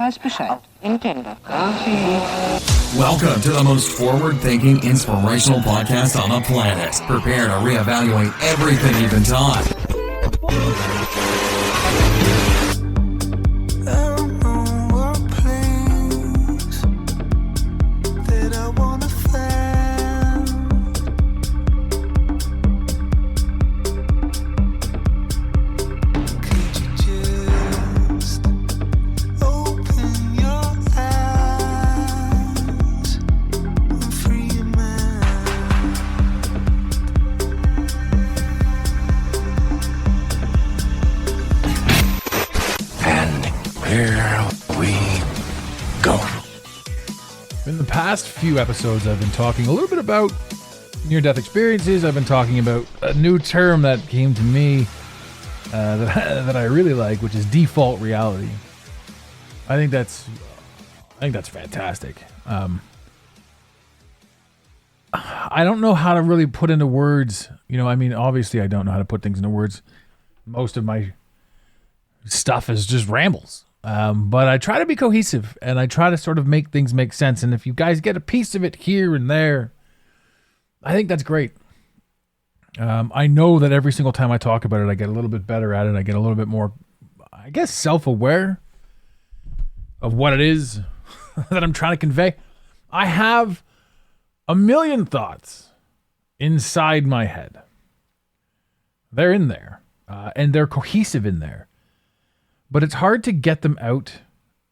weiß Bescheid. Intendo. Welcome to the most forward-thinking, inspirational podcast on the planet. Prepare to reevaluate everything you've been taught. In the past few episodes, I've been talking a little bit about near-death experiences. I've been talking about a new term that came to me that I really like, which is default reality. I think that's fantastic. I don't know how to really put into words. Obviously, I don't know how to put things into words. Most of my stuff is just rambles. But I try to be cohesive, and I try to sort of make things make sense. And if you guys get a piece of it here and there, I think that's great. I know that every single time I talk about it, I get a little bit better at it. I get a little bit more, I guess, self-aware of what it is that I'm trying to convey. I have a million thoughts inside my head. They're in there, and they're cohesive in there. But it's hard to get them out,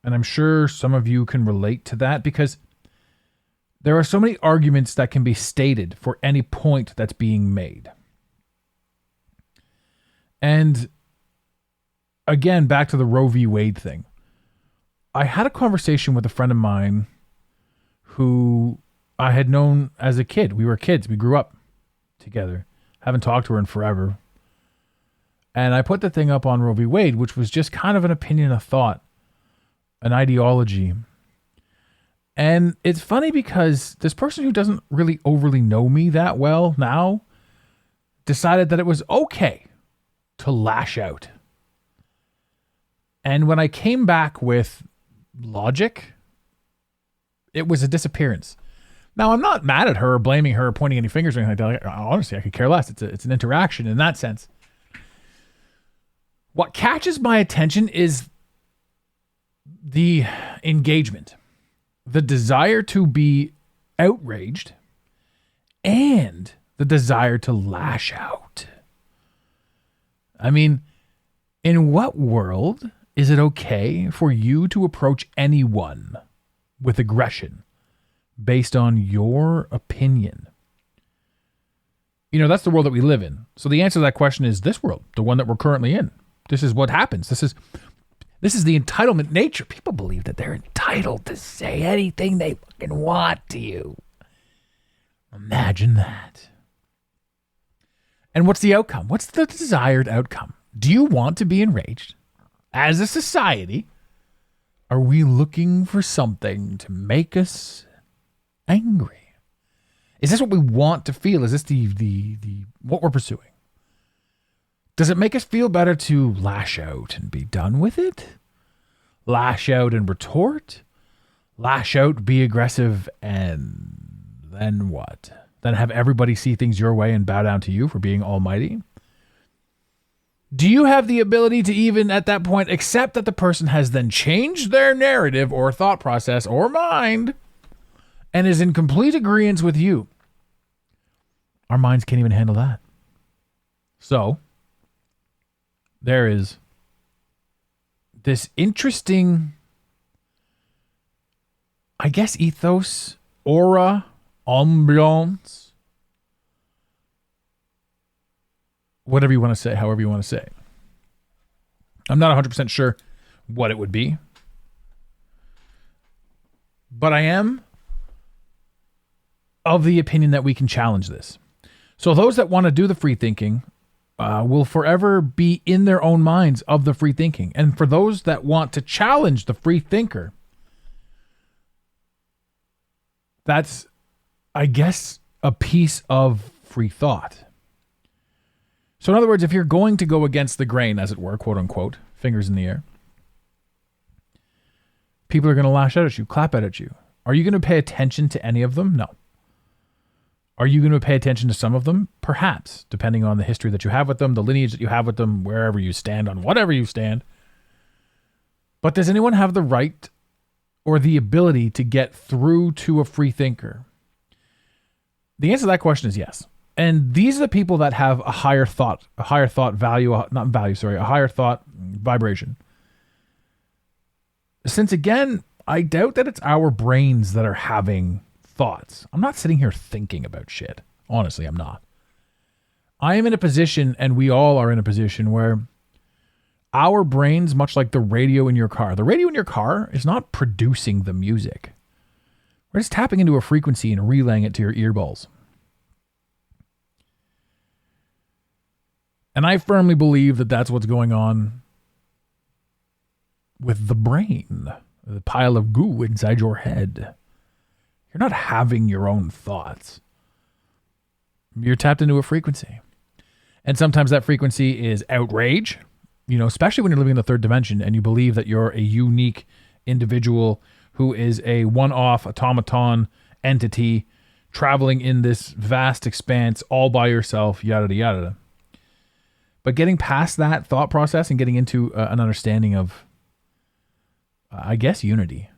and I'm sure some of you can relate to that, because there are so many arguments that can be stated for any point that's being made. And again, back to the Roe v. Wade thing. I had a conversation with a friend of mine who I had known as a kid. We were kids. We grew up together. Haven't talked to her in forever. And I put the thing up on Roe v. Wade, which was just kind of an opinion, a thought, an ideology. And it's funny because this person who doesn't really overly know me that well now decided that it was okay to lash out. And when I came back with logic, it was a disappearance. Now, I'm not mad at her or blaming her or pointing any fingers or anything like that. Honestly, I could care less. It's an interaction in that sense. What catches my attention is the engagement, the desire to be outraged, and the desire to lash out. I mean, in what world is it okay for you to approach anyone with aggression based on your opinion? That's the world that we live in. So the answer to that question is this world, the one that we're currently in. This is what happens. This is the entitlement nature. People believe that they're entitled to say anything they fucking want to you. Imagine that. And what's the outcome? What's the desired outcome? Do you want to be enraged? As a society, are we looking for something to make us angry? Is this what we want to feel? Is this the what we're pursuing? Does it make us feel better to lash out and be done with it? Lash out and retort? Lash out, be aggressive, and then what? Then have everybody see things your way and bow down to you for being almighty? Do you have the ability to even at that point accept that the person has then changed their narrative or thought process or mind and is in complete agreement with you? Our minds can't even handle that. So there is this interesting, I guess, ethos, aura, ambiance, whatever you want to say, however you want to say. I'm not 100% sure what it would be, but I am of the opinion that we can challenge this. So those that want to do the free thinking will forever be in their own minds of the free thinking. And for those that want to challenge the free thinker, that's, I guess, a piece of free thought. So in other words, if you're going to go against the grain, as it were, quote unquote, fingers in the air, People are going to lash out at you, clap out at you. Are you going to pay attention to any of them? No. Are you going to pay attention to some of them? Perhaps, depending on the history that you have with them, the lineage that you have with them, wherever you stand on whatever you stand. But does anyone have the right or the ability to get through to a free thinker? The answer to that question is yes. And these are the people that have a higher thought vibration. Since again, I doubt that it's our brains that are having thoughts. I'm not sitting here thinking about shit. Honestly, I'm not. I am in a position, and we all are in a position where our brains, much like the radio in your car is not producing the music. We're just tapping into a frequency and relaying it to your earballs. And I firmly believe that that's what's going on with the brain, the pile of goo inside your head. You're not having your own thoughts. You're tapped into a frequency. And sometimes that frequency is outrage, especially when you're living in the third dimension and you believe that you're a unique individual who is a one-off automaton entity traveling in this vast expanse all by yourself, yada, yada. But getting past that thought process and getting into an understanding of, I guess, unity.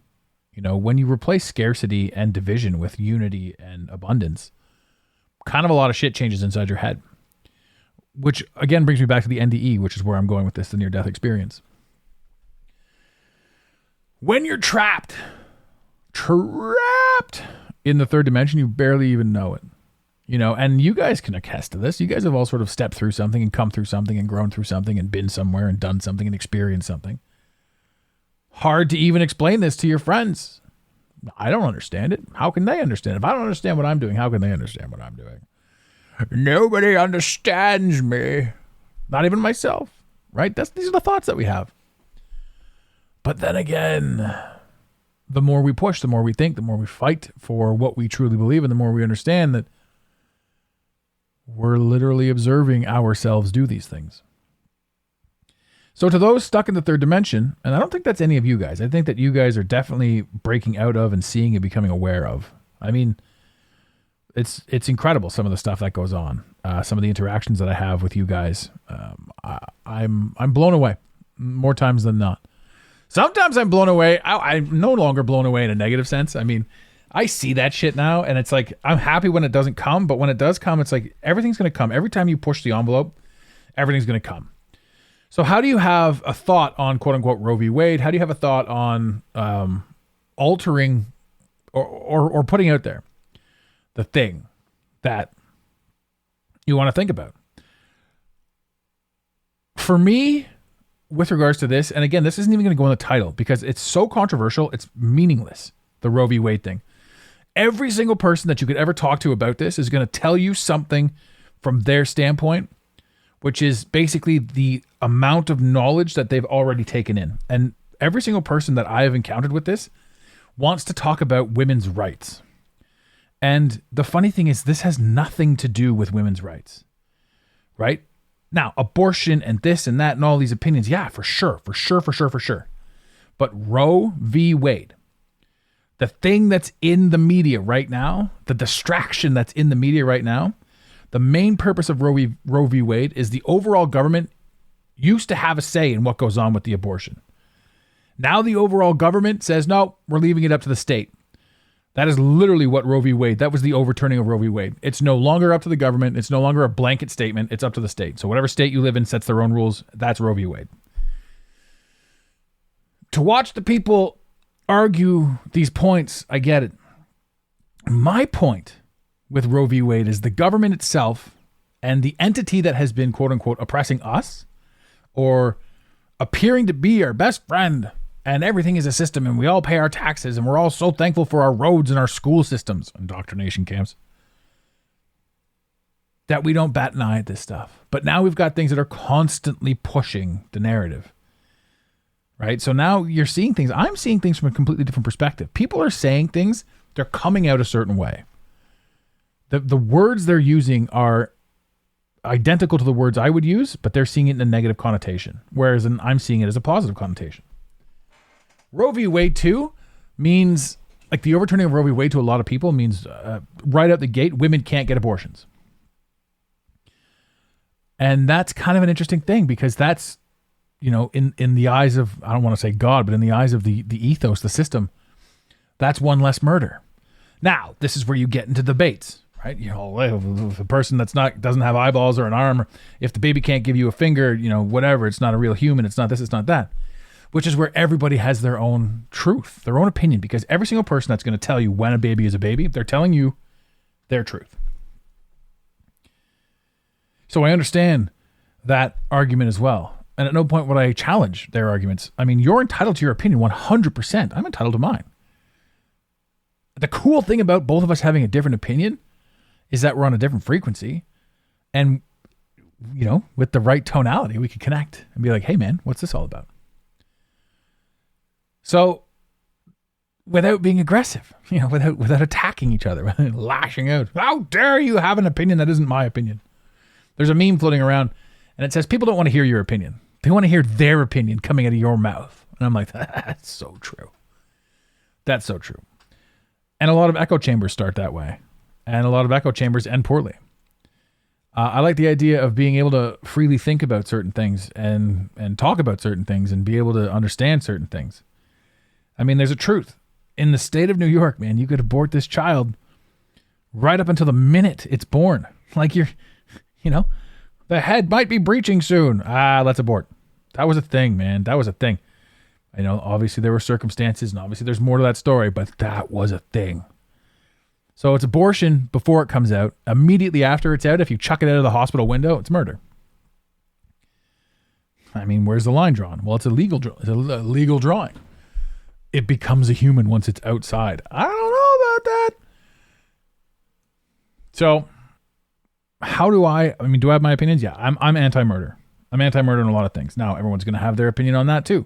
When you replace scarcity and division with unity and abundance, kind of a lot of shit changes inside your head. Which, again, brings me back to the NDE, which is where I'm going with this, the near-death experience. When you're trapped in the third dimension, you barely even know it. And you guys can attest to this. You guys have all sort of stepped through something and come through something and grown through something and been somewhere and done something and experienced something. Hard to even explain this to your friends. I don't understand it. How can they understand it? If I don't understand what I'm doing, how can they understand what I'm doing? Nobody understands me. Not even myself, right? These are the thoughts that we have. But then again, the more we push, the more we think, the more we fight for what we truly believe, and the more we understand that we're literally observing ourselves do these things. So to those stuck in the third dimension, and I don't think that's any of you guys. I think that you guys are definitely breaking out of and seeing and becoming aware of. I mean, it's incredible, some of the stuff that goes on. Some of the interactions that I have with you guys. I'm blown away more times than not. Sometimes I'm blown away. I'm no longer blown away in a negative sense. I mean, I see that shit now, and it's like, I'm happy when it doesn't come, but when it does come, it's like, everything's going to come. Every time you push the envelope, everything's going to come. So how do you have a thought on quote-unquote Roe v. Wade? How do you have a thought on altering or putting out there the thing that you want to think about? For me, with regards to this, and again, this isn't even going to go in the title because it's so controversial, it's meaningless, the Roe v. Wade thing. Every single person that you could ever talk to about this is going to tell you something from their standpoint, which is basically the amount of knowledge that they've already taken in. And every single person that I have encountered with this wants to talk about women's rights. And the funny thing is, this has nothing to do with women's rights, right? Now, abortion and this and that and all these opinions, yeah, for sure. But Roe v. Wade, the thing that's in the media right now, the distraction that's in the media right now, the main purpose of Roe v. Wade is the overall government used to have a say in what goes on with the abortion. Now the overall government says, no, we're leaving it up to the state. That is literally what Roe v. Wade, that was the overturning of Roe v. Wade. It's no longer up to the government. It's no longer a blanket statement. It's up to the state. So whatever state you live in sets their own rules. That's Roe v. Wade. To watch the people argue these points, I get it. My point with Roe v. Wade is the government itself and the entity that has been, quote unquote, oppressing us or appearing to be our best friend, and everything is a system and we all pay our taxes and we're all so thankful for our roads and our school systems, indoctrination camps, that we don't bat an eye at this stuff. But now we've got things that are constantly pushing the narrative, right? So now you're seeing things. I'm seeing things from a completely different perspective. People are saying things, they're coming out a certain way. The words they're using are identical to the words I would use, but they're seeing it in a negative connotation, whereas I'm seeing it as a positive connotation. Roe v. Wade 2 means, like the overturning of Roe v. Wade to a lot of people means right out the gate, women can't get abortions. And that's kind of an interesting thing because that's, in the eyes of, I don't want to say God, but in the eyes of the ethos, the system, that's one less murder. Now, this is where you get into debates, right? If a person doesn't have eyeballs or an arm, or if the baby can't give you a finger, whatever, it's not a real human, it's not this, it's not that. Which is where everybody has their own truth, their own opinion, because every single person that's going to tell you when a baby is a baby, they're telling you their truth. So I understand that argument as well. And at no point would I challenge their arguments. I mean, you're entitled to your opinion 100%. I'm entitled to mine. The cool thing about both of us having a different opinion is that we're on a different frequency. And, with the right tonality, we could connect and be like, hey, man, what's this all about? So without being aggressive, without attacking each other, lashing out, how dare you have an opinion that isn't my opinion? There's a meme floating around and it says, people don't want to hear your opinion. They want to hear their opinion coming out of your mouth. And I'm like, that's so true. That's so true. And a lot of echo chambers start that way. And a lot of echo chambers end poorly. I like the idea of being able to freely think about certain things and talk about certain things and be able to understand certain things. I mean, there's a truth. In the state of New York, man, you could abort this child right up until the minute it's born. Like the head might be breaching soon. Let's abort. That was a thing, man. That was a thing. Obviously there were circumstances and obviously there's more to that story, but that was a thing. So it's abortion before it comes out. Immediately after it's out, if you chuck it out of the hospital window, it's murder. I mean, where's the line drawn? Well, it's a legal drawing. It becomes a human once it's outside. I don't know about that. So do I have my opinions? Yeah, I'm anti-murder. I'm anti-murder in a lot of things. Now, everyone's going to have their opinion on that too.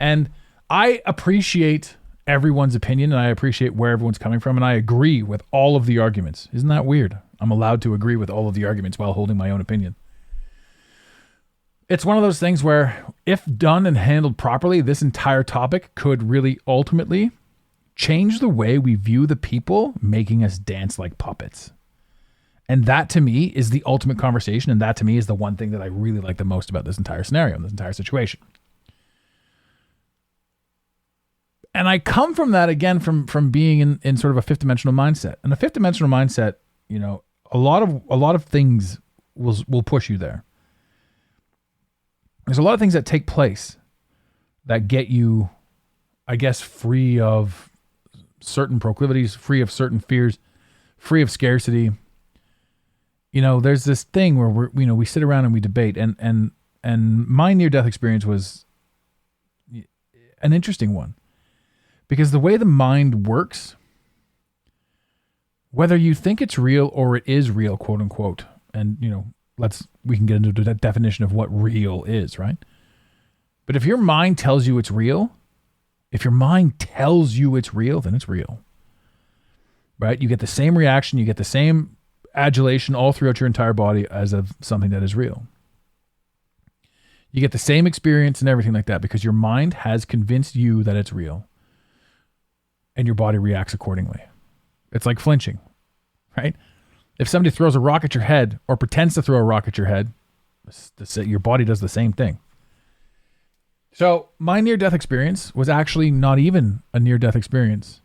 And I appreciate everyone's opinion and I appreciate where everyone's coming from. And I agree with all of the arguments. Isn't that weird? I'm allowed to agree with all of the arguments while holding my own opinion. It's one of those things where if done and handled properly, this entire topic could really ultimately change the way we view the people making us dance like puppets. And that to me is the ultimate conversation. And that to me is the one thing that I really like the most about this entire scenario, this entire situation. And I come from that again, from being in sort of a fifth dimensional mindset. And a fifth dimensional mindset, a lot of things will push you there. There's a lot of things that take place that get you, I guess, free of certain proclivities, free of certain fears, free of scarcity. There's this thing where we sit around and we debate, and my near-death experience was an interesting one. Because the way the mind works, whether you think it's real or it is real, quote unquote, and we can get into the definition of what real is, right? But if your mind tells you it's real, then it's real. Right? You get the same reaction, you get the same adulation all throughout your entire body as of something that is real. You get the same experience and everything like that because your mind has convinced you that it's real. And your body reacts accordingly. It's like flinching, right? If somebody throws a rock at your head or pretends to throw a rock at your head, your body does the same thing. So my near-death experience was actually not even a near-death experience,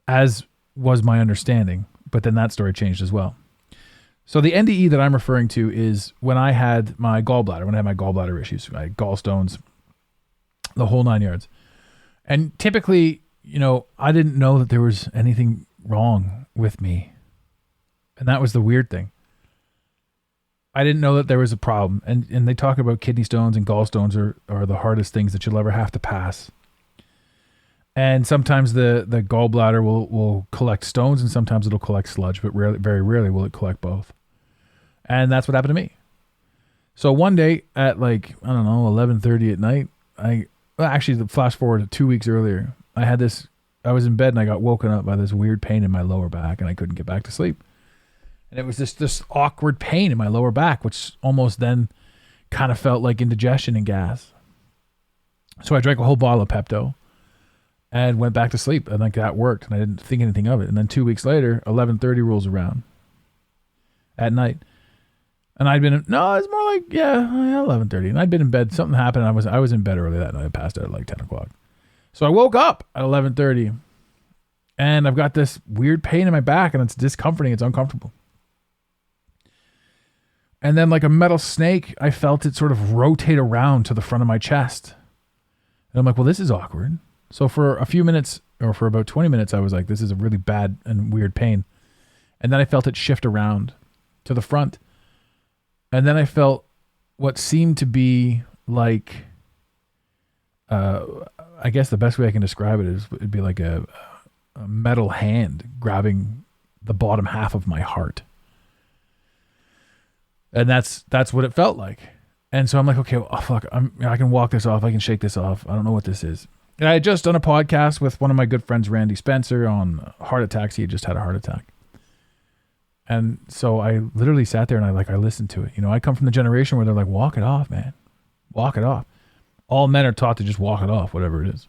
as was my understanding. But then that story changed as well. So the NDE that I'm referring to is when I had my gallbladder issues, my gallstones, the whole 9 yards. And typically, I didn't know that there was anything wrong with me. And that was the weird thing. I didn't know that there was a problem. And they talk about kidney stones and gallstones are the hardest things that you'll ever have to pass. And sometimes the gallbladder will collect stones and sometimes it'll collect sludge, but very rarely will it collect both. And that's what happened to me. So one day at 11:30 at night, actually flash forward to 2 weeks earlier, I was in bed and I got woken up by this weird pain in my lower back and I couldn't get back to sleep. And it was this awkward pain in my lower back, which almost then kind of felt like indigestion and gas. So I drank a whole bottle of Pepto and went back to sleep. And like that worked. And I didn't think anything of it. And then 2 weeks later, 11:30 rolls around at night. And I'd been, no, it's more like, 11:30. And I'd been in bed. Something happened. And I was in bed early that night. I passed out at like 10 o'clock. So I woke up at 11:30 and I've got this weird pain in my back and it's discomforting. It's uncomfortable. And then like a metal snake, I felt it sort of rotate around to the front of my chest. And I'm like, well, this is awkward. So for a few minutes or for about 20 minutes, I was like, this is a really bad and weird pain. And then I felt it shift around to the front. And then I felt what seemed to be like, I guess the best way I can describe it is it'd be like a metal hand grabbing the bottom half of my heart. And that's what it felt like. And so I'm like, okay, well, fuck, I can walk this off. I can shake this off. I don't know what this is. And I had just done a podcast with one of my good friends, Randy Spencer, on heart attacks. He had just had a heart attack. And so I literally sat there and I listened to it. You know, I come from the generation where they're like, walk it off, man. Walk it off. All men are taught to just walk it off, whatever it is.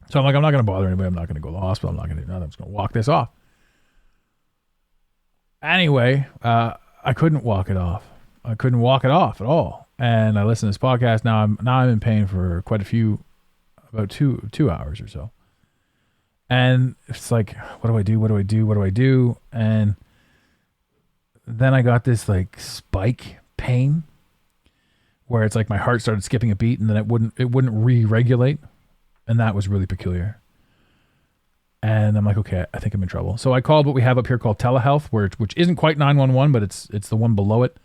So I'm like, I'm not going to bother anybody. I'm not going to go to the hospital. I'm not going to do nothing. I'm just going to walk this off. Anyway, I couldn't walk it off. I couldn't walk it off at all. And I listened to this podcast. Now I'm in pain for quite a few, about two hours or so. And it's like, what do I do? What do I do? What do I do? And then I got this like spike pain where it's like my heart started skipping a beat and then it wouldn't re-regulate. And that was really peculiar. And I'm like, okay, I think I'm in trouble. So I called what we have up here called telehealth, which isn't quite 911, but it's the one below it.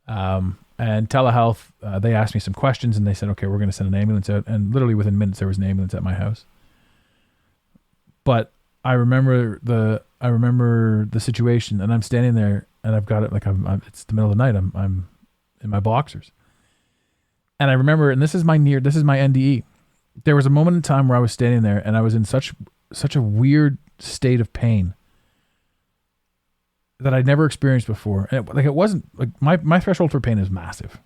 And telehealth, they asked me some questions and they said, okay, we're going to send an ambulance out. And literally within minutes, there was an ambulance at my house. But I remember the situation, and I'm standing there, and I've got it like it's the middle of the night. I'm in my boxers, and I remember, and this is my NDE. There was a moment in time where I was standing there, and I was in such a weird state of pain that I'd never experienced before. And it wasn't like my threshold for pain is massive,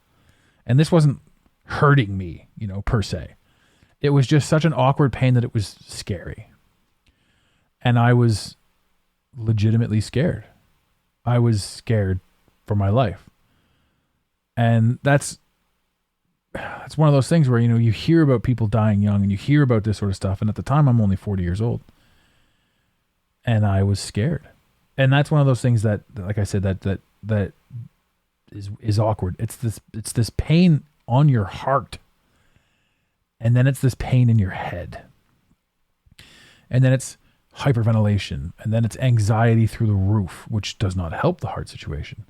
and this wasn't hurting me, per se. It was just such an awkward pain that it was scary. And I was legitimately scared. I was scared for my life. And that's one of those things where, you hear about people dying young and you hear about this sort of stuff. And at the time, I'm only 40 years old. And I was scared. And that's one of those things that, like I said, that is awkward. It's this pain on your heart. And then it's this pain in your head. And then it's hyperventilation, and then it's anxiety through the roof, which does not help the heart situation.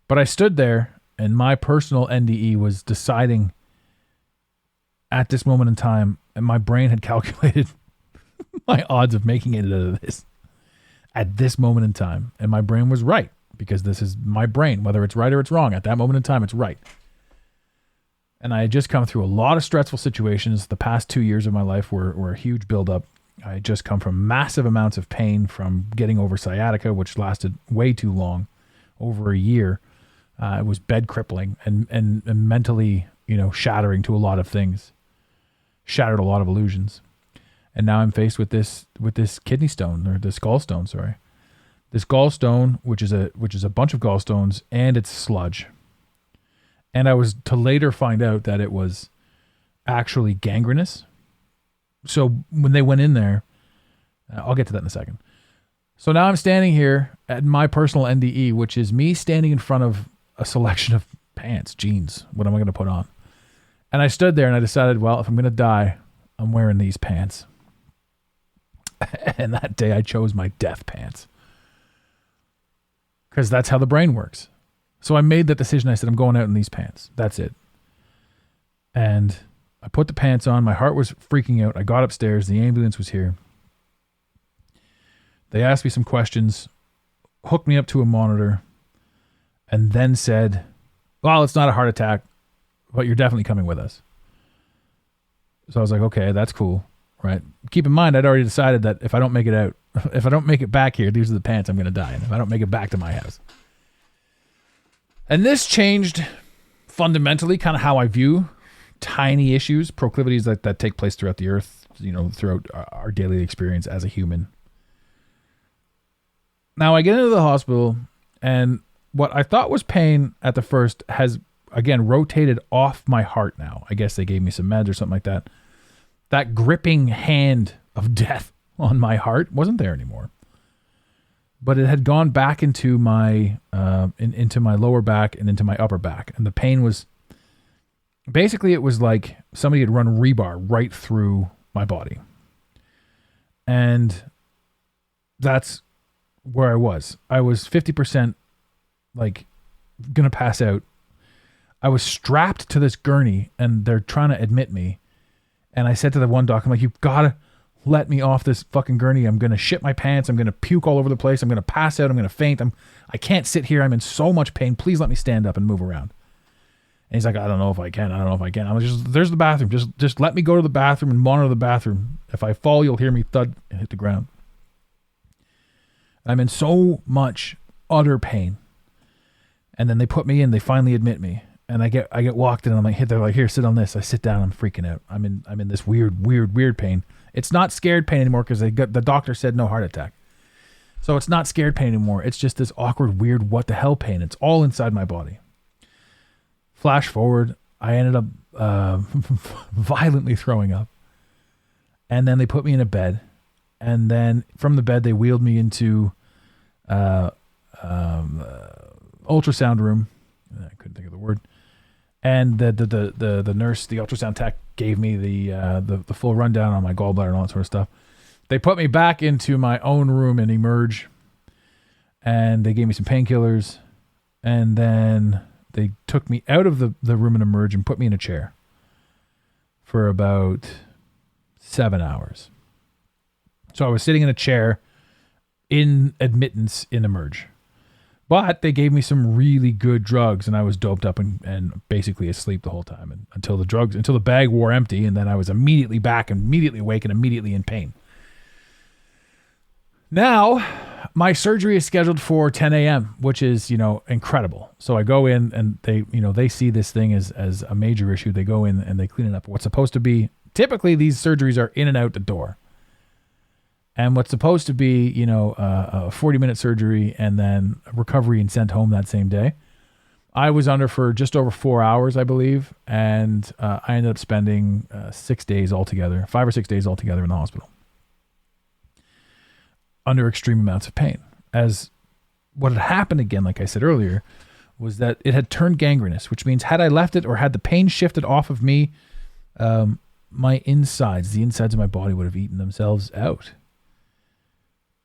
But I stood there, and my personal NDE was deciding at this moment in time, and my brain had calculated my odds of making it out of this at this moment in time. And my brain was right, because this is my brain. Whether it's right or it's wrong, at that moment in time, it's right. And I had just come through a lot of stressful situations. The past 2 years of my life were a huge buildup. I had just come from massive amounts of pain from getting over sciatica, which lasted way too long, over a year. It was bed crippling and mentally, shattering to a lot of things, shattered a lot of illusions. And now I'm faced with this kidney stone, or this gallstone, sorry. This gallstone, which is a bunch of gallstones, and it's sludge. And I was to later find out that it was actually gangrenous. So when they went in there, I'll get to that in a second. So now I'm standing here at my personal NDE, which is me standing in front of a selection of pants, jeans. What am I going to put on? And I stood there and I decided, well, if I'm going to die, I'm wearing these pants. And that day I chose my death pants. Because that's how the brain works. So I made that decision. I said, I'm going out in these pants. That's it. And I put the pants on. My heart was freaking out. I got upstairs. The ambulance was here. They asked me some questions, hooked me up to a monitor, and then said, well, it's not a heart attack, but you're definitely coming with us. So I was like, okay, that's cool, right? Keep in mind, I'd already decided that if I don't make it out, if I don't make it back here, these are the pants I'm going to die in. If I don't make it back to my house. And this changed fundamentally kind of how I view tiny issues, proclivities that take place throughout the earth, throughout our daily experience as a human. Now I get into the hospital, and what I thought was pain at the first has, again, rotated off my heart now. I guess they gave me some meds or something like that. That gripping hand of death on my heart wasn't there anymore. But it had gone back into my into my lower back and into my upper back. And the pain was, basically it was like somebody had run rebar right through my body. And that's where I was. I was 50% like gonna pass out. I was strapped to this gurney and they're trying to admit me. And I said to the one doc, I'm like, you've got to let me off this fucking gurney. I'm going to shit my pants. I'm going to puke all over the place. I'm going to pass out. I'm going to faint. I can't sit here. I'm in so much pain. Please let me stand up and move around. And he's like, I don't know if I can. I was just, there's the bathroom. Just let me go to the bathroom and monitor the bathroom. If I fall, you'll hear me thud and hit the ground. I'm in so much utter pain. And then they put me in. They finally admit me. And I get walked in and I'm like, they're like, here, sit on this. I sit down. I'm freaking out. I'm in this weird pain. It's not scared pain anymore because the doctor said no heart attack. So it's not scared pain anymore. It's just this awkward, weird, what the hell pain. It's all inside my body. Flash forward, I ended up violently throwing up. And then they put me in a bed. And then from the bed, they wheeled me into ultrasound room. I couldn't think of the word. And the nurse, the ultrasound tech, gave me the full rundown on my gallbladder and all that sort of stuff. They put me back into my own room and Emerge, and they gave me some painkillers, and then they took me out of the room and Emerge and put me in a chair for about 7 hours. So I was sitting in a chair in admittance in Emerge. But they gave me some really good drugs, and I was doped up and basically asleep the whole time until the bag wore empty, and then I was immediately back, immediately awake, and immediately in pain. Now, my surgery is scheduled for 10 a.m., which is, incredible. So I go in, and they see this thing as a major issue. They go in and they clean it up. What's supposed to be, typically these surgeries are in and out the door. And what's supposed to be, a 40-minute surgery and then recovery and sent home that same day, I was under for just over 4 hours, I believe. And I ended up spending 6 days altogether, 5 or 6 days altogether in the hospital under extreme amounts of pain. As what had happened again, like I said earlier, was that it had turned gangrenous, which means had I left it or had the pain shifted off of me, my insides, the insides of my body would have eaten themselves out.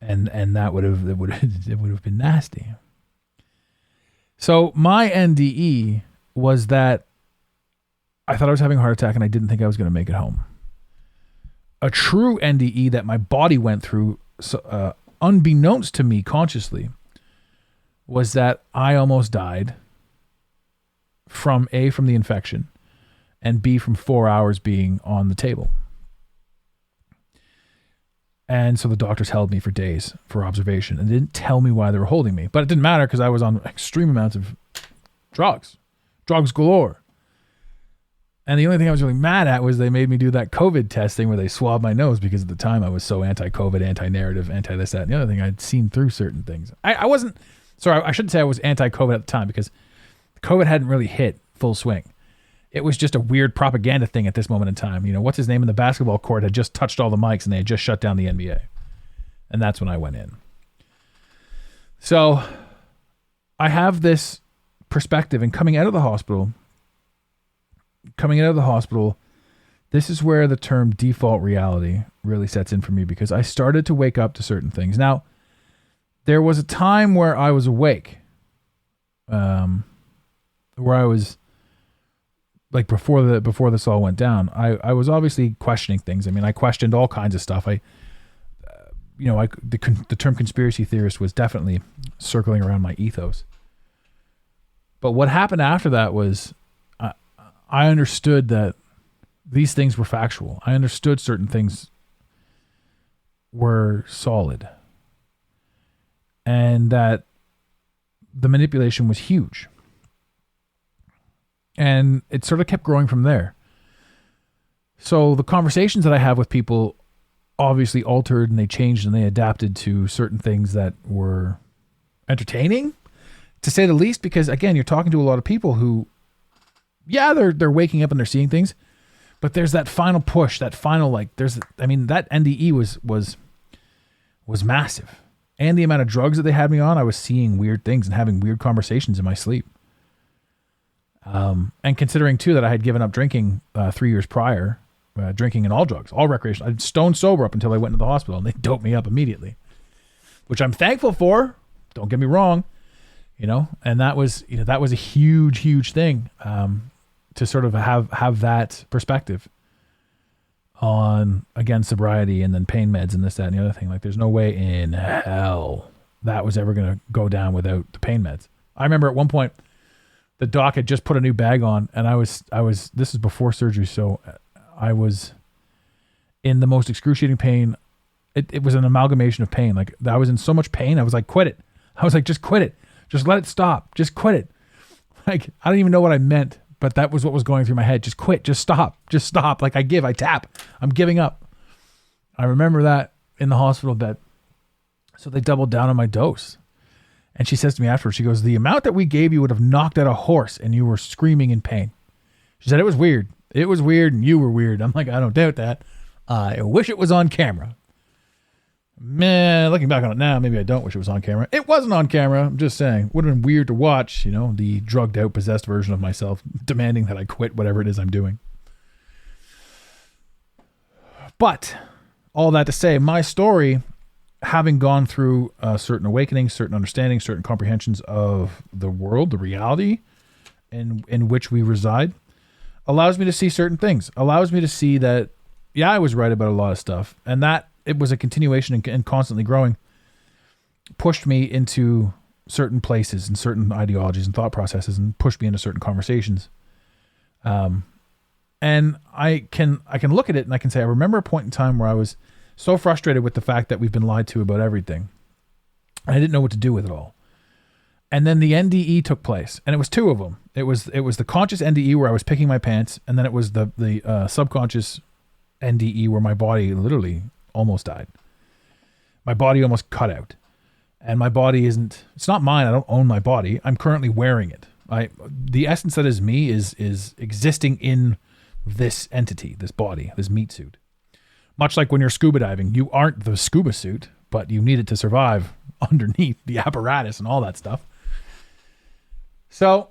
And that would have been nasty. So my NDE was that I thought I was having a heart attack and I didn't think I was going to make it home. A true NDE that my body went through, unbeknownst to me consciously, was that I almost died from the infection, and B, from 4 hours being on the table. And so the doctors held me for days for observation and didn't tell me why they were holding me. But it didn't matter because I was on extreme amounts of drugs galore. And the only thing I was really mad at was they made me do that COVID test thing where they swabbed my nose, because at the time I was so anti-COVID, anti-narrative, anti-this, that, and the other thing. I'd seen through certain things. I wasn't, sorry, I shouldn't say I was anti-COVID at the time, because COVID hadn't really hit full swing. It was just a weird propaganda thing at this moment in time. What's his name in the basketball court had just touched all the mics and they had just shut down the NBA. And that's when I went in. So I have this perspective, and coming out of the hospital, this is where the term default reality really sets in for me, because I started to wake up to certain things. Now, there was a time where I was awake, where I was, like before this all went down, I was obviously questioning things. I mean, I questioned all kinds of stuff. The term conspiracy theorist was definitely circling around my ethos. But what happened after that was I understood that these things were factual. I understood certain things were solid, and that the manipulation was huge. And it sort of kept growing from there. So the conversations that I have with people obviously altered, and they changed and they adapted to certain things that were entertaining, to say the least, because again, you're talking to a lot of people who, yeah, they're waking up and they're seeing things, but there's that final push, that final, like, that NDE was massive. And the amount of drugs that they had me on, I was seeing weird things and having weird conversations in my sleep. And considering too that I had given up drinking 3 years prior, drinking and all drugs, all recreational. I was stone sober up until I went into the hospital, and they doped me up immediately, which I'm thankful for. Don't get me wrong, and that was a huge, huge thing, to sort of have that perspective on, again, sobriety and then pain meds and this, that, and the other thing. Like, there's no way in hell that was ever going to go down without the pain meds. I remember at one point, the doc had just put a new bag on, and I was, this is before surgery. So I was in the most excruciating pain. It was an amalgamation of pain. Like, I was in so much pain. I was like, quit it. I was like, just quit it. Just let it stop. Just quit it. Like, I don't even know what I meant, but that was what was going through my head. Just quit. Just stop. Just stop. Like, I tap. I'm giving up. I remember that in the hospital bed. So they doubled down on my dose. And she says to me afterwards, she goes, the amount that we gave you would have knocked out a horse, and you were screaming in pain. She said, it was weird. It was weird, and you were weird. I'm like, I don't doubt that. I wish it was on camera. Man, looking back on it now, maybe I don't wish it was on camera. It wasn't on camera. I'm just saying. Would have been weird to watch, the drugged out, possessed version of myself demanding that I quit whatever it is I'm doing. But all that to say, my story, having gone through certain awakenings, certain understandings, certain comprehensions of the world, the reality in which we reside, allows me to see certain things, allows me to see that, yeah, I was right about a lot of stuff, and that it was a continuation and constantly growing, pushed me into certain places and certain ideologies and thought processes, and pushed me into certain conversations. And I can look at it and I can say, I remember a point in time where I was so frustrated with the fact that we've been lied to about everything. And I didn't know what to do with it all. And then the NDE took place, and it was two of them. It was the conscious NDE where I was picking my pants, and then it was the subconscious NDE where my body literally almost died. My body almost cut out. And my body it's not mine. I don't own my body. I'm currently wearing it. The essence that is me is existing in this entity, this body, this meat suit. Much like when you're scuba diving, you aren't the scuba suit, but you need it to survive underneath the apparatus and all that stuff. So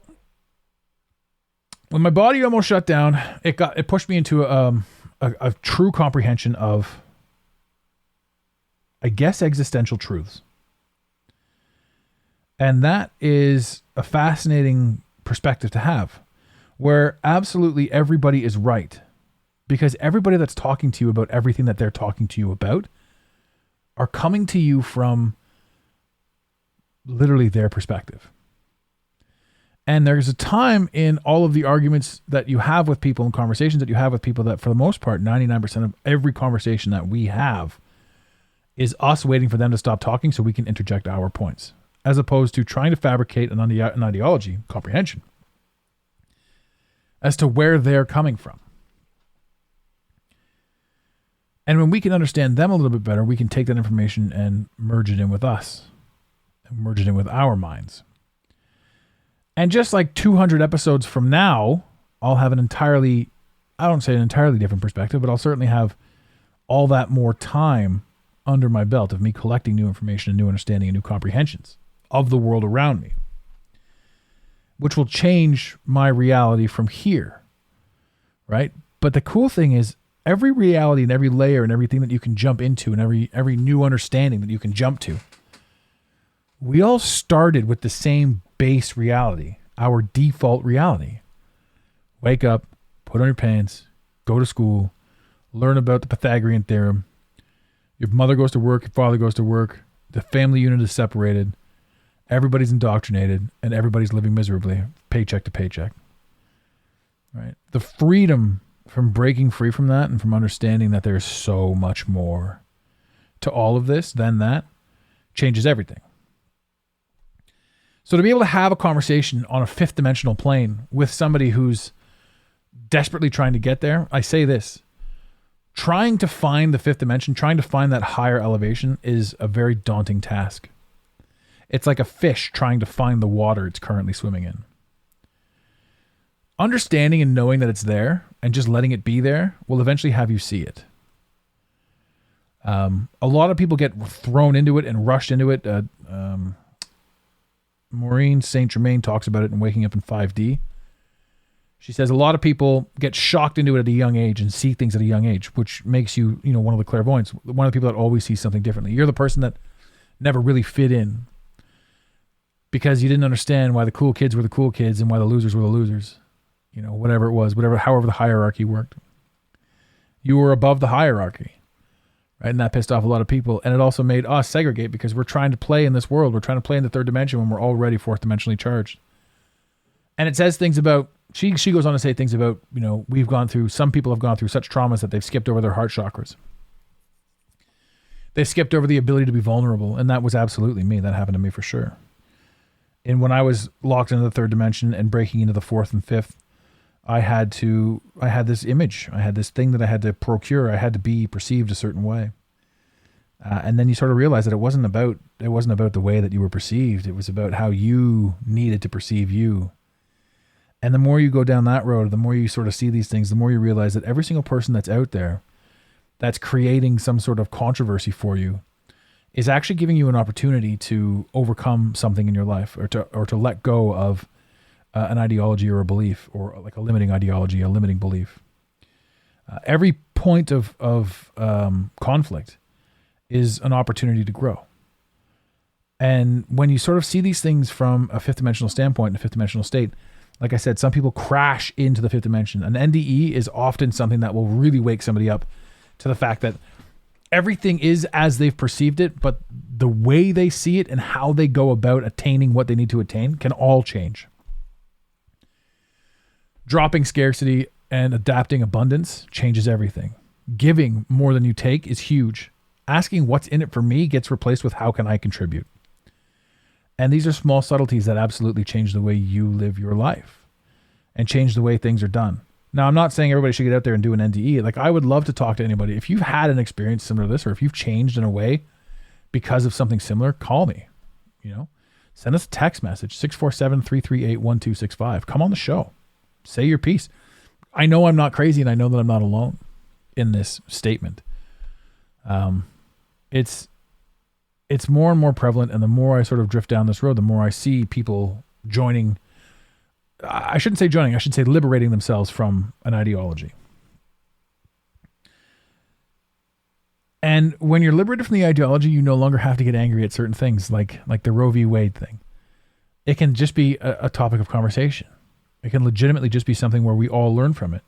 when my body almost shut down, it pushed me into a true comprehension of, I guess, existential truths. And that is a fascinating perspective to have, where absolutely everybody is right. Because everybody that's talking to you about everything that they're talking to you about are coming to you from literally their perspective. And there's a time in all of the arguments that you have with people and conversations that you have with people that, for the most part, 99% of every conversation that we have is us waiting for them to stop talking so we can interject our points, as opposed to trying to fabricate an ideology, comprehension, as to where they're coming from. And when we can understand them a little bit better, we can take that information and merge it in with us, and merge it in with our minds. And just like 200 episodes from now, I'll have I don't say an entirely different perspective, but I'll certainly have all that more time under my belt of me collecting new information and new understanding and new comprehensions of the world around me, which will change my reality from here, right? But the cool thing is, every reality and every layer and everything that you can jump into and every new understanding that you can jump to, we all started with the same base reality, our default reality. Wake up, put on your pants, go to school, learn about the Pythagorean theorem. Your mother goes to work, your father goes to work, the family unit is separated, everybody's indoctrinated, and everybody's living miserably, paycheck to paycheck. Right? The freedom from breaking free from that and from understanding that there's so much more to all of this than that changes everything. So to be able to have a conversation on a fifth dimensional plane with somebody who's desperately trying to get there, I say this, trying to find the fifth dimension, trying to find that higher elevation is a very daunting task. It's like a fish trying to find the water it's currently swimming in. Understanding and knowing that it's there and just letting it be there will eventually have you see it. A lot of people get thrown into it and rushed into it. Maureen St. Germain talks about it in Waking Up in 5D. She says a lot of people get shocked into it at a young age and see things at a young age, which makes you, one of the clairvoyants, one of the people that always sees something differently. You're the person that never really fit in because you didn't understand why the cool kids were the cool kids and why the losers were the losers. Whatever it was, however the hierarchy worked. You were above the hierarchy, right? And that pissed off a lot of people. And it also made us segregate because we're trying to play in this world. We're trying to play in the third dimension when we're already fourth dimensionally charged. And it says things about, she goes on to say things about, some people have gone through such traumas that they've skipped over their heart chakras. They skipped over the ability to be vulnerable. And that was absolutely me. That happened to me for sure. And when I was locked into the third dimension and breaking into the fourth and fifth, I had this image. I had this thing that I had to procure. I had to be perceived a certain way. And then you sort of realize that it wasn't about the way that you were perceived. It was about how you needed to perceive you. And the more you go down that road, the more you sort of see these things, the more you realize that every single person that's out there that's creating some sort of controversy for you is actually giving you an opportunity to overcome something in your life or to let go of an ideology or a belief, or like a limiting ideology, a limiting belief. Every point of conflict is an opportunity to grow. And when you sort of see these things from a fifth dimensional standpoint, in a fifth dimensional state, like I said, some people crash into the fifth dimension. An NDE is often something that will really wake somebody up to the fact that everything is as they've perceived it, but the way they see it and how they go about attaining what they need to attain can all change. Dropping scarcity and adapting abundance changes everything. Giving more than you take is huge. Asking what's in it for me gets replaced with how can I contribute? And these are small subtleties that absolutely change the way you live your life and change the way things are done. Now, I'm not saying everybody should get out there and do an NDE. Like, I would love to talk to anybody. If you've had an experience similar to this, or if you've changed in a way because of something similar, call me. Send us a text message, 647-338-1265. Come on the show. Say your piece. I know I'm not crazy, and I know that I'm not alone in this statement. It's more and more prevalent, and the more I sort of drift down this road, the more I see people joining. I shouldn't say joining. I should say liberating themselves from an ideology. And when you're liberated from the ideology, you no longer have to get angry at certain things, like the Roe v. Wade thing. It can just be a topic of conversation. It can legitimately just be something where we all learn from it.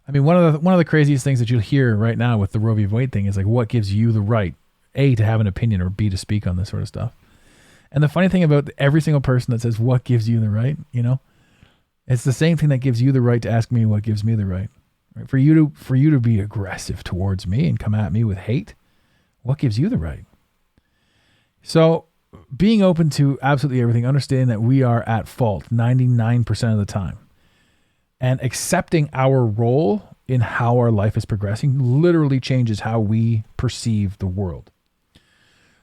I mean, one of the craziest things that you'll hear right now with the Roe v. Wade thing is like, what gives you the right, A, to have an opinion, or B, to speak on this sort of stuff. And the funny thing about every single person that says, what gives you the right, it's the same thing that gives you the right to ask me what gives me the right. Right? For you to be aggressive towards me and come at me with hate, what gives you the right? So being open to absolutely everything, understanding that we are at fault 99% of the time, and accepting our role in how our life is progressing literally changes how we perceive the world.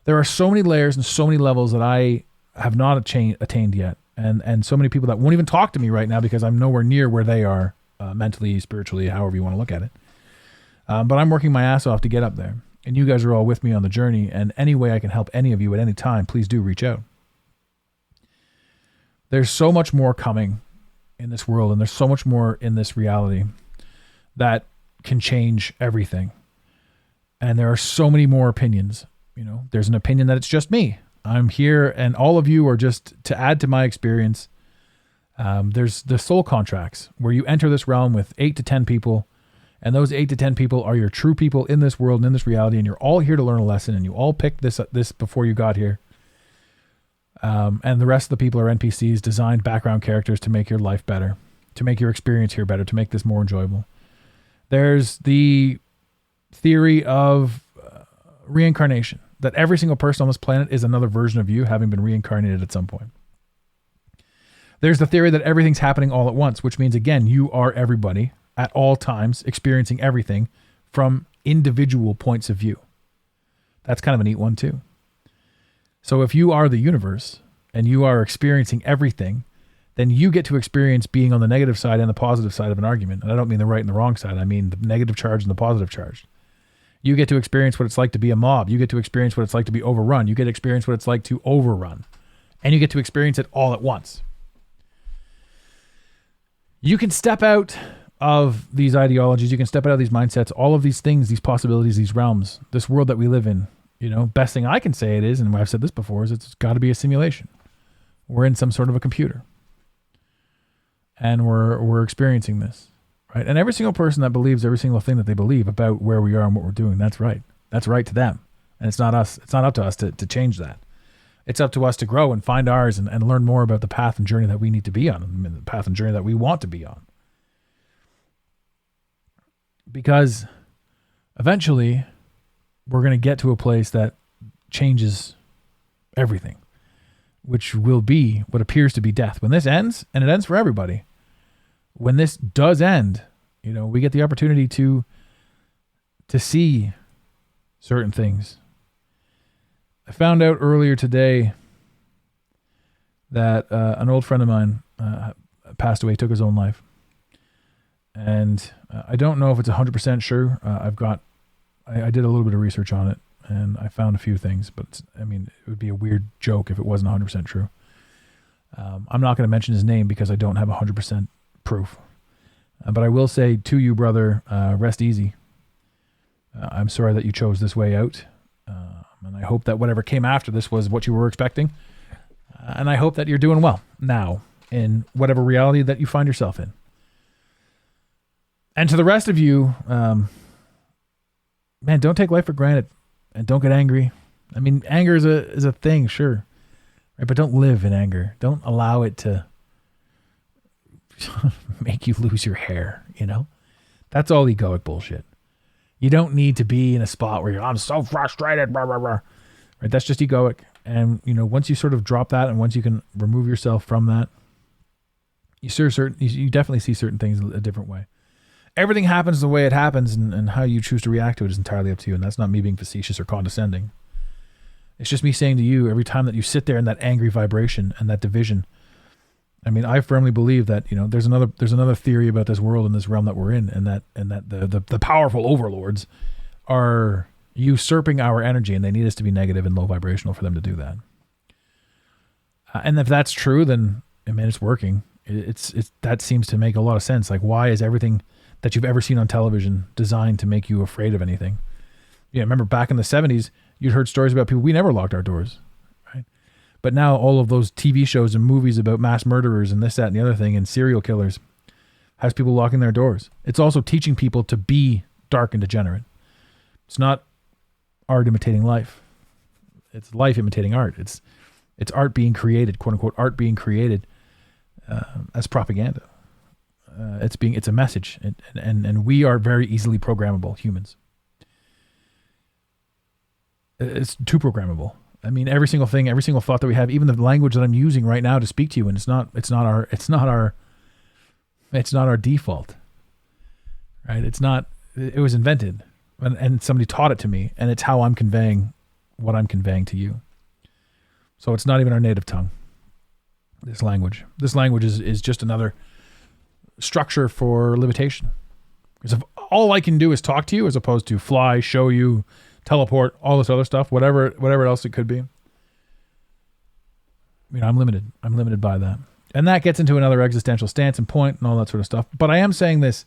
There are so many layers and so many levels that I have not attained yet. And so many people that won't even talk to me right now because I'm nowhere near where they are mentally, spiritually, however you want to look at it. But I'm working my ass off to get up there. And you guys are all with me on the journey. And any way I can help any of you at any time, please do reach out. There's so much more coming in this world, and there's so much more in this reality that can change everything. And there are so many more opinions. There's an opinion that it's just me. I'm here, and all of you are just to add to my experience. There's the soul contracts where you enter this realm with 8 to 10 people, and those 8 to 10 people are your true people in this world and in this reality, and you're all here to learn a lesson, and you all picked this before you got here. And the rest of the people are NPCs, designed background characters to make your life better, to make your experience here better, to make this more enjoyable. There's the theory of reincarnation, that every single person on this planet is another version of you having been reincarnated at some point. There's the theory that everything's happening all at once, which means, again, you are everybody at all times experiencing everything from individual points of view. That's kind of a neat one too. So if you are the universe and you are experiencing everything, then you get to experience being on the negative side and the positive side of an argument. And I don't mean the right and the wrong side. I mean the negative charge and the positive charge. You get to experience what it's like to be a mob. You get to experience what it's like to be overrun. You get to experience what it's like to overrun. And you get to experience it all at once. You can step out of these ideologies. You can step out of these mindsets, all of these things, these possibilities, these realms, this world that we live in. You know, best thing I can say it is, and I've said this before, is it's got to be a simulation. We're in some sort of a computer. And we're experiencing this, right? And every single person that believes every single thing that they believe about where we are and what we're doing, that's right. That's right to them. And it's not us. It's not up to us to change that. It's up to us to grow and find ours and learn more about the path and journey that we need to be on, and the path and journey that we want to be on. Because eventually we're going to get to a place that changes everything, which will be what appears to be death. When this ends, and it ends for everybody, when this does end, you know, we get the opportunity to see certain things. I found out earlier today that an old friend of mine passed away, took his own life. And I don't know if it's 100% sure. I did a little bit of research on it, and I found a few things, but I mean, it would be a weird joke if it wasn't 100% true. I'm not going to mention his name because I don't have 100% proof. But I will say to you, brother, rest easy. I'm sorry that you chose this way out. And I hope that whatever came after this was what you were expecting. And I hope that you're doing well now in whatever reality that you find yourself in. And to the rest of you, man, don't take life for granted and don't get angry. I mean, anger is a thing, sure. Right? But don't live in anger. Don't allow it to make you lose your hair, you know? That's all egoic bullshit. You don't need to be in a spot where I'm so frustrated, blah, blah, blah. Right? That's just egoic. And, you know, once you sort of drop that and once you can remove yourself from that, you definitely see certain things a different way. Everything happens the way it happens, and how you choose to react to it is entirely up to you. And that's not me being facetious or condescending. It's just me saying to you, every time that you sit there in that angry vibration and that division, I mean, I firmly believe that, you know, there's another theory about this world and this realm that we're in, and that the powerful overlords are usurping our energy, and they need us to be negative and low vibrational for them to do that. And if that's true, then I mean, it's working. It's that seems to make a lot of sense. Like, why is everything that you've ever seen on television designed to make you afraid of anything? Yeah, remember back in the 70s, you'd heard stories about people, we never locked our doors, right? But now all of those TV shows and movies about mass murderers and this, that, and the other thing, and serial killers, has people locking their doors. It's also teaching people to be dark and degenerate. It's not art imitating life. It's life imitating art. It's art being created, quote unquote, art being created as propaganda. It's a message, and we are very easily programmable humans. It's too programmable. I mean, every single thing, every single thought that we have, even the language that I'm using right now to speak to you, and it's not our default, right? It was invented, and somebody taught it to me, and it's how I'm conveying what I'm conveying to you. So it's not even our native tongue. This language is just another structure for limitation. Because if all I can do is talk to you, as opposed to fly, show you, teleport, all this other stuff, whatever else it could be, you know, I'm limited by that. And that gets into another existential stance and point and all that sort of stuff. But I am saying this.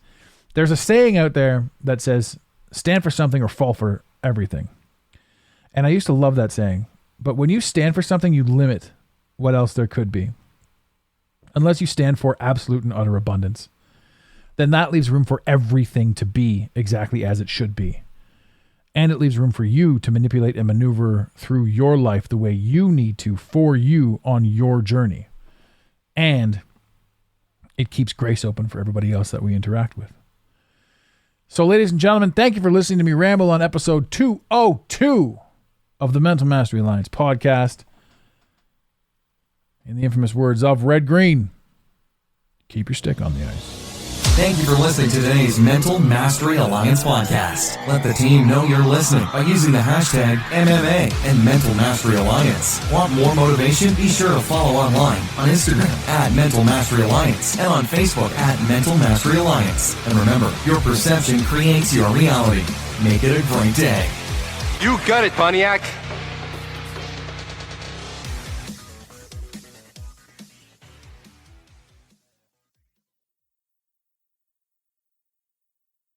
There's a saying out there that says, stand for something or fall for everything. And I used to love that saying. But when you stand for something, you limit what else there could be. Unless you stand for absolute and utter abundance, then that leaves room for everything to be exactly as it should be. And it leaves room for you to manipulate and maneuver through your life the way you need to for you on your journey. And it keeps grace open for everybody else that we interact with. So, ladies and gentlemen, thank you for listening to me ramble on episode 202 of the Mental Mastery Alliance podcast. In the infamous words of Red Green, keep your stick on the ice. Thank you for listening to today's Mental Mastery Alliance podcast. Let the team know you're listening by using the hashtag MMA and Mental Mastery Alliance. Want more motivation? Be sure to follow online on Instagram at Mental Mastery Alliance and on Facebook at Mental Mastery Alliance. And remember, your perception creates your reality. Make it a great day. You got it, Pontiac.